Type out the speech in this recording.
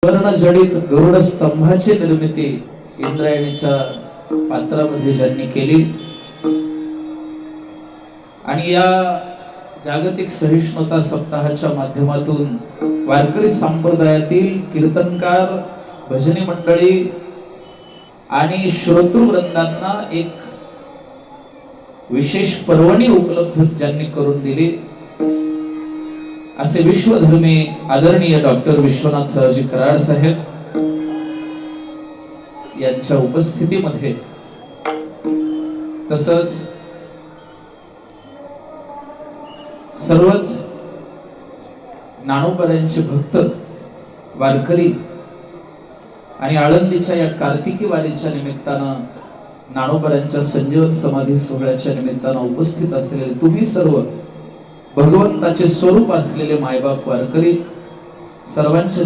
सुवर्णजडित गरुड स्तंभाची निर्मिती इंद्रायणीच्या पात्रामध्ये ज्यांनी केली आणि या जागतिक सहिष्णुता सप्ताहाच्या माध्यमातून वारकरी संप्रदायातील कीर्तनकार, भजनी मंडळी आणि श्रोतृवृंदांना एक विशेष पर्वणी उपलब्ध ज्यांनी करून दिली असे विश्वधर्मी आदरणीय डॉक्टर विश्वनाथरावजी कराड साहेब यांच्या उपस्थितीमध्ये, तसंच सर्वच ज्ञानोबांचे भक्त वारकरी आणि आळंदीच्या या कार्तिकी वारीच्या निमित्तानं, ज्ञानोबांच्या संजीवन समाधी सोहळ्याच्या निमित्तानं उपस्थित असलेले तुम्ही सर्व भगवंताचे स्वरूप असलेले मायबाप वारकरी सर्वांच्या